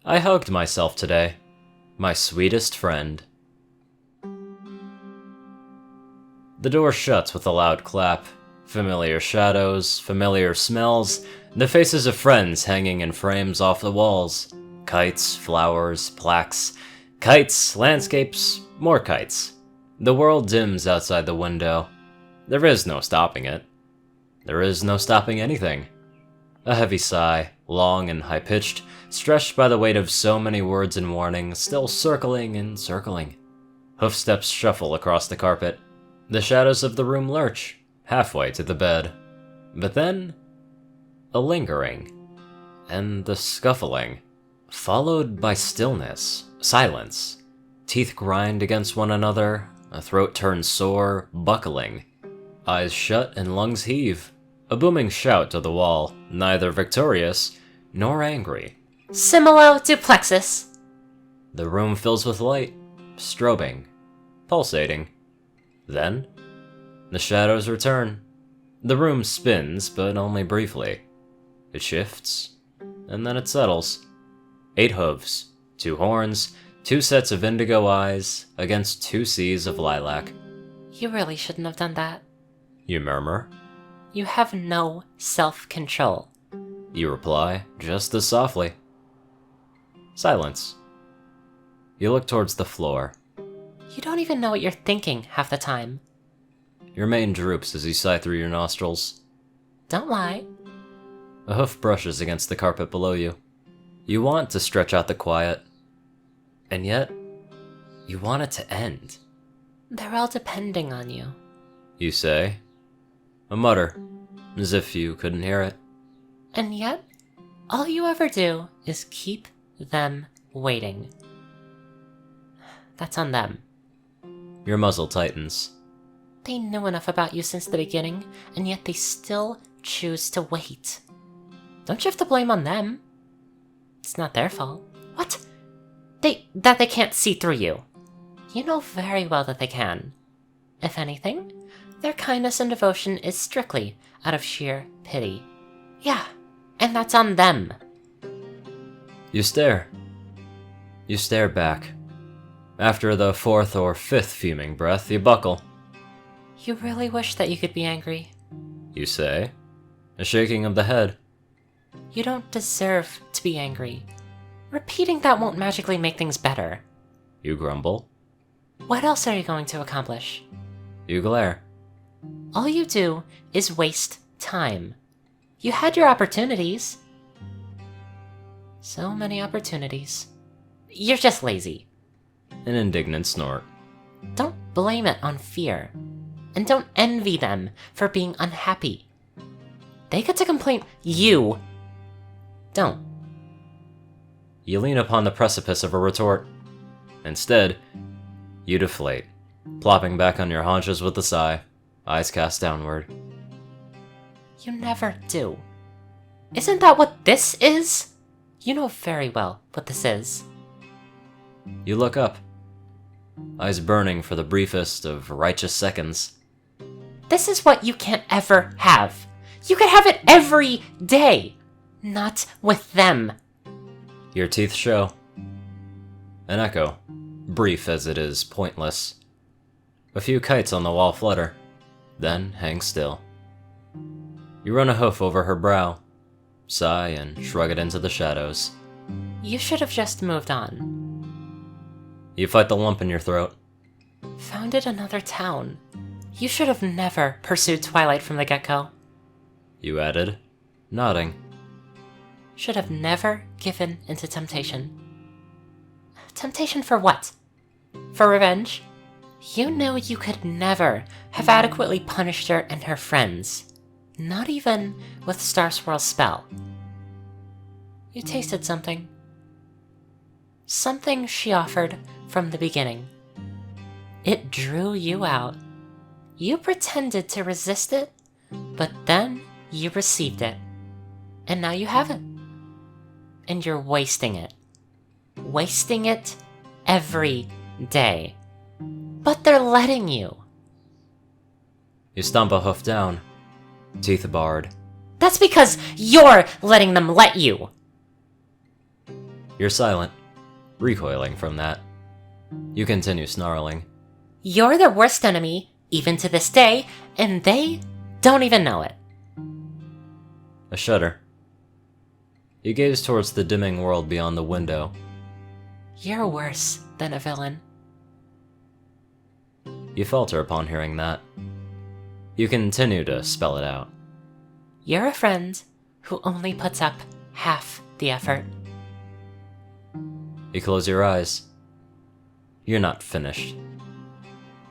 I hugged myself today. My sweetest friend. The door shuts with a loud clap. Familiar shadows, familiar smells, the faces of friends hanging in frames off the walls. Kites, flowers, plaques. Kites, landscapes, more kites. The world dims outside the window. There is no stopping it. There is no stopping anything. A heavy sigh, long and high-pitched, stretched by the weight of so many words and warnings, still circling and circling. Hoofsteps shuffle across the carpet. The shadows of the room lurch, halfway to the bed. But then, a lingering, and the scuffling, followed by stillness, silence. Teeth grind against one another, a throat turns sore, buckling. Eyes shut and lungs heave. A booming shout to the wall, neither victorious nor angry. Similo duplexus. The room fills with light, strobing, pulsating. Then, the shadows return. The room spins, but only briefly. It shifts, and then it settles. 8 hooves, 2 horns, 2 sets of indigo eyes, against 2 seas of lilac. You really shouldn't have done that. You murmur. You have no self-control. You reply, just as softly. Silence. You look towards the floor. You don't even know what you're thinking half the time. Your mane droops as you sigh through your nostrils. Don't lie. A hoof brushes against the carpet below you. You want to stretch out the quiet, and yet, you want it to end. They're all depending on you. You say. A mutter, as if you couldn't hear it. And yet, all you ever do is keep them waiting. That's on them. Your muzzle tightens. They knew enough about you since the beginning, and yet they still choose to wait. Don't you have to blame on them? It's not their fault. What? That they can't see through you. You know very well that they can. If anything, their kindness and devotion is strictly out of sheer pity. Yeah, and that's on them. You stare. You stare back. After the 4th or 5th fuming breath, you buckle. You really wish that you could be angry. You say. A shaking of the head. You don't deserve to be angry. Repeating that won't magically make things better. You grumble. What else are you going to accomplish? You glare. All you do is waste time. You had your opportunities. So many opportunities. You're just lazy. An indignant snort. Don't blame it on fear. And don't envy them for being unhappy. They get to complain. You don't. You lean upon the precipice of a retort. Instead, you deflate, plopping back on your haunches with a sigh, eyes cast downward. You never do. Isn't that what this is? You know very well what this is. You look up, eyes burning for the briefest of righteous seconds. This is what you can't ever have. You can have it every day. Not with them. Your teeth show. An echo, brief as it is pointless. A few kites on the wall flutter, then hang still. You run a hoof over her brow, sigh and shrug it into the shadows. You should have just moved on. You fight the lump in your throat. Founded another town. You should have never pursued Twilight from the get-go. You added, nodding. Should have never given into temptation. Temptation for what? For revenge? You knew you could never have adequately punished her and her friends. Not even with Star Swirl's spell. You tasted something. Something she offered from the beginning. It drew you out. You pretended to resist it, but then you received it. And now you have it. And you're wasting it. Wasting it every day. But they're letting you. You stomp a hoof down, teeth bared. That's because you're letting them let you. You're silent, recoiling from that. You continue snarling. You're their worst enemy, even to this day, and they don't even know it. A shudder. You gaze towards the dimming world beyond the window. You're worse than a villain. You falter upon hearing that. You continue to spell it out. You're a friend who only puts up half the effort. You close your eyes. You're not finished.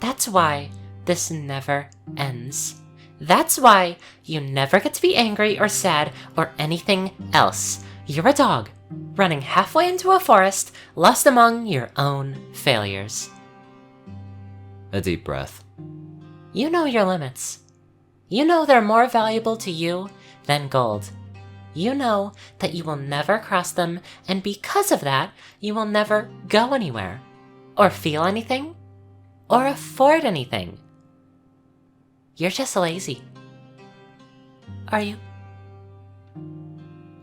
That's why this never ends. That's why you never get to be angry or sad or anything else. You're a dog, running halfway into a forest, lost among your own failures. A deep breath. You know your limits. You know they're more valuable to you than gold. You know that you will never cross them, and because of that, you will never go anywhere, or feel anything, or afford anything. You're just lazy. Are you?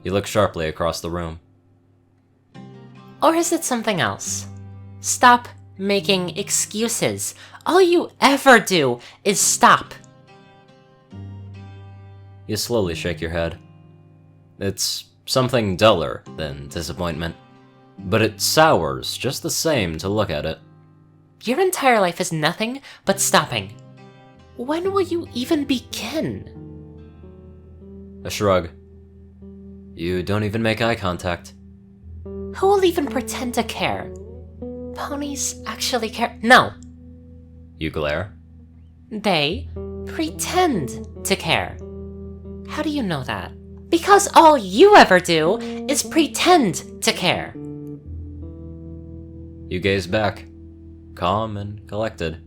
You look sharply across the room. Or is it something else? Stop making excuses. All you ever do is stop. You slowly shake your head. It's something duller than disappointment, but it sours just the same to look at it. Your entire life is nothing but stopping. When will you even begin? A shrug. You don't even make eye contact. Who will even pretend to care? Ponies actually care. No, You glare. they pretend to care. How do you know that? Because all you ever do is pretend to care. You gaze back, calm and collected.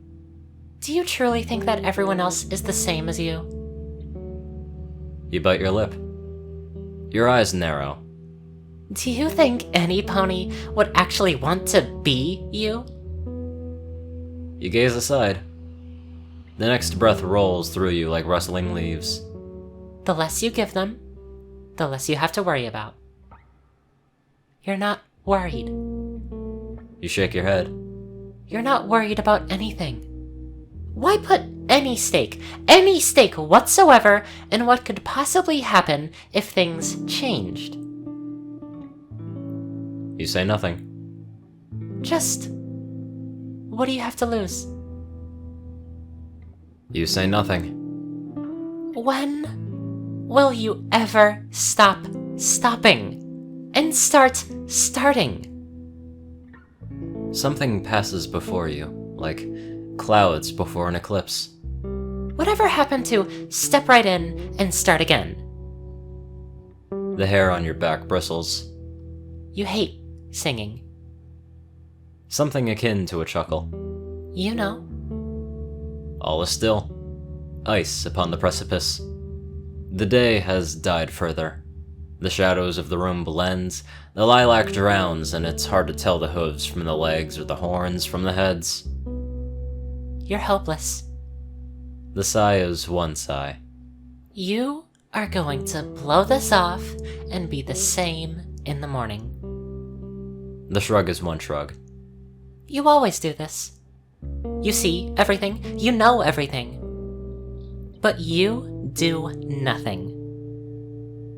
Do you truly think that everyone else is the same as you? You bite your lip. Your eyes narrow. Do you think any pony would actually want to be you? You gaze aside. The next breath rolls through you like rustling leaves. The less you give them, the less you have to worry about. You're not worried. You shake your head. You're not worried about anything. Why put any stake whatsoever in what could possibly happen if things changed? You say nothing. Just, what do you have to lose? You say nothing. When will you ever stop stopping and start starting? Something passes before you, like clouds before an eclipse. Whatever happened to step right in and start again? The hair on your back bristles. You hate singing. Something akin to a chuckle. You know. All is still. Ice upon the precipice. The day has died further. The shadows of the room blend, the lilac drowns, and it's hard to tell the hooves from the legs or the horns from the heads. You're helpless. The sigh is one sigh. You are going to blow this off and be the same in the morning. The shrug is one shrug. You always do this. You see everything, you know everything. But you do nothing.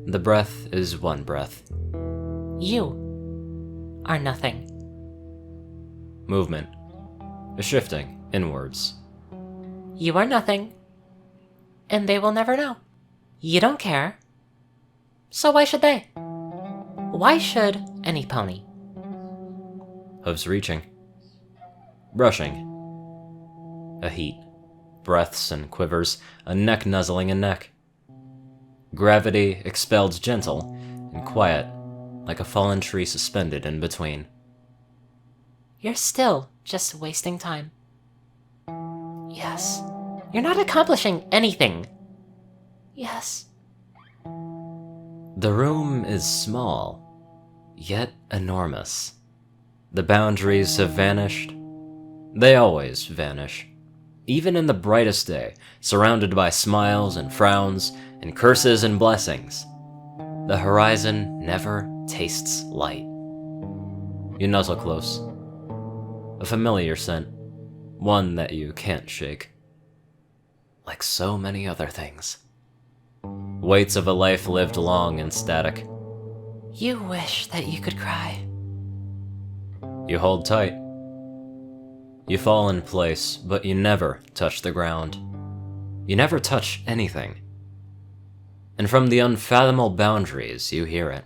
The breath is one breath. You are nothing. Movement. A shifting inwards. You are nothing. And they will never know. You don't care. So why should they? Why should any pony? Hooves reaching. Brushing. A heat. Breaths and quivers, a neck nuzzling a neck. Gravity expelled gentle and quiet, like a fallen tree suspended in between. You're still just wasting time. Yes. You're not accomplishing anything. Yes. The room is small, yet enormous. The boundaries have vanished. They always vanish. Even in the brightest day, surrounded by smiles and frowns and curses and blessings, the horizon never tastes light. You nuzzle close. A familiar scent. One that you can't shake. Like so many other things. Weights of a life lived long and static. You wish that you could cry. You hold tight. You fall in place, but you never touch the ground. You never touch anything. And from the unfathomable boundaries, you hear it.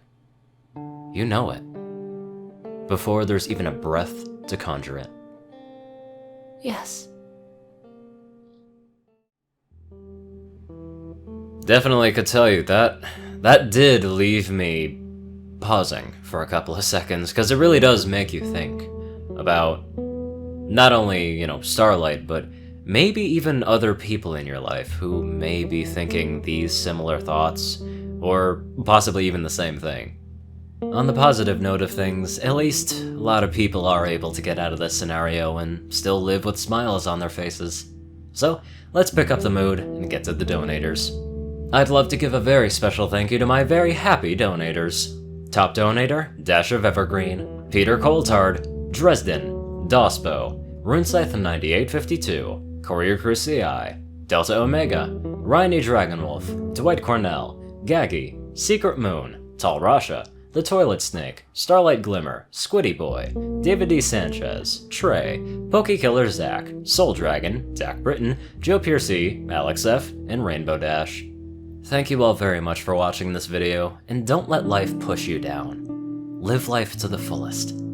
You know it. Before there's even a breath to conjure it. Yes. Definitely could tell you that did leave me pausing for a couple of seconds, because it really does make you think about not only, Starlight, but maybe even other people in your life who may be thinking these similar thoughts, or possibly even the same thing. On the positive note of things, at least a lot of people are able to get out of this scenario and still live with smiles on their faces. So, let's pick up the mood and get to the donators. I'd love to give a very special thank you to my very happy donators. Top donator, Dash of Evergreen, Peter Coulthard, Dresdon, Dospo, RuneScythe9852, CourierCruz CI, Delta Omega, Ryanny Dragonwolf, Dwight Cornel, Gagi, Secret Moon, Tallrascha, The Toilet Snake, Starlight Glimmer, Squiddy Boy, David D. Sanchez, Trey, Pokekiller Zach, Soul Dragon, Dak Britton, Joe Piercy, Alex F., and Rainbow Dash. Thank you all very much for watching this video, and don't let life push you down. Live life to the fullest.